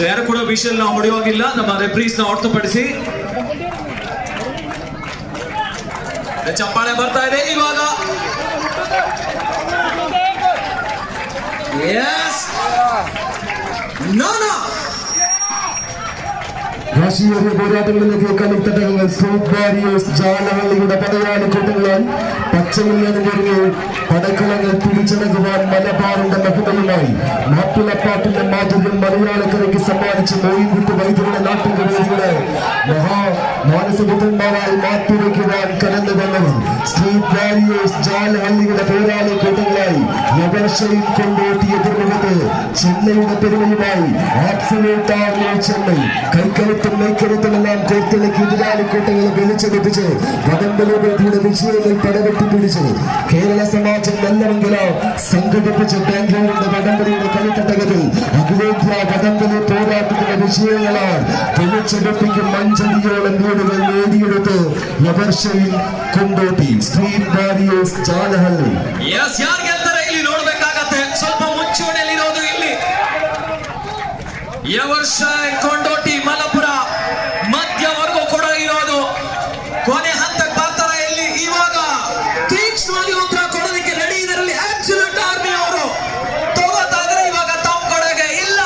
So ಯಾರು ಕೂಡ whistle ನ ಹೊಡೆಯುವಾಗಿಲ್ಲ. ನಮ್ಮ ರೆಫ್ರೀಸ್ ನ ಹೊರತುಪಡಿಸಿ ಚಪ್ಪಾಳೆ ಬರ್ತಾ ಇದೆ ಇವಾಗ. രാഷ്ട്രീയ പോരാട്ടങ്ങളിലേക്ക് കളിത്തട്ടങ്ങൾ സ്ട്രീറ്റ് ബാരിയേഴ്സ് ജാലഹള്ളിയുടെ പടയാളി കൂട്ടങ്ങളാൽ പച്ചവില്ലാതെ പടക്കളങ്ങൾ പിടിച്ചടക്കുവാൻ മലബാറിന്റെ മഹിമയുമായി മാപ്പിളപ്പാട്ടിന്റെ മാധുര്യം മലയാളക്കരയ്ക്ക് സമ്മാനിച്ച് മോയിൻകുട്ടി വൈദ്യരുടെ നാട്ടുകവേദികളെ മാനസപുത്രന്മാരായി മാറ്റിവെക്കുവാൻ കടന്നു വന്നവർ സ്ട്രീറ്റ് ബാരിയേഴ്സ് ജാലഹള്ളിയുടെ പോരാളി കൂട്ടങ്ങളായി യവർഷയിൽ കൊണ്ടോട്ടി എതിർമുഖത്ത് ചെന്നൈയുടെ പെരുമയുമായി ആബ്സലൂട്ട് ആർമി ചെന്നൈ കൈക്കരുത്തും മെയ്ക്കരുത്തുമെല്ലാം കോർത്തിളക്കി എതിരാളി കൂട്ടങ്ങളെ വെളിച്ചെടുപ്പിച്ച് വടംവലിയുടെ വിജയങ്ങൾ പടവെട്ടി പിടിച്ച് കേരള സമാജം നല്ലവെങ്കില സംഘടിപ്പിച്ച് ബാംഗ്ലൂരിന്റെ വടംവലിയുടെ കളിത്തട്ടകത്തിൽ അഖിലേന്ത്യാ വടംവലി പോരാട്ടത്തിന്റെ വിജയങ്ങളാൽ വെളിച്ചെടുപ്പിക്കും മഞ്ചടിയോളം വീടുകൾ നേടിയെടുത്ത് യവർഷയിൽ കൊണ്ടോട്ടി സ്ട്രീറ്റ് ബാരിയേഴ്സ് ജാലഹള്ളി. ಸ್ವಲ್ಪ ಮುಂಚೂಣಿಯಲ್ಲಿರೋದು ಇಲ್ಲಿ ಯವರ್ಷ ಕೊಂಡೋಟಿ ಮಲಪುರ ಮಧ್ಯವರೆಗೂ ಕೂಡ ಇರೋದು. ಕೊನೆ ಹಂತಕ್ಕೆ ಬರ್ತಾರ ಇಲ್ಲಿ ಇವಾಗ ತೀಕ್ಷ್ಣವಾಗಿ ಉತ್ತರ ಕೊಡೋದಕ್ಕೆ ರೆಡಿ. ಇದರಲ್ಲಿ ಆಬ್ಸಲ್ಯೂಟ್ ಆರ್ಮಿ ಅವರು ತಗೋತಾದ್ರೆ ಇವಾಗ ತಮ್ಮ ಕಡೆಗೆ ಇಲ್ಲ.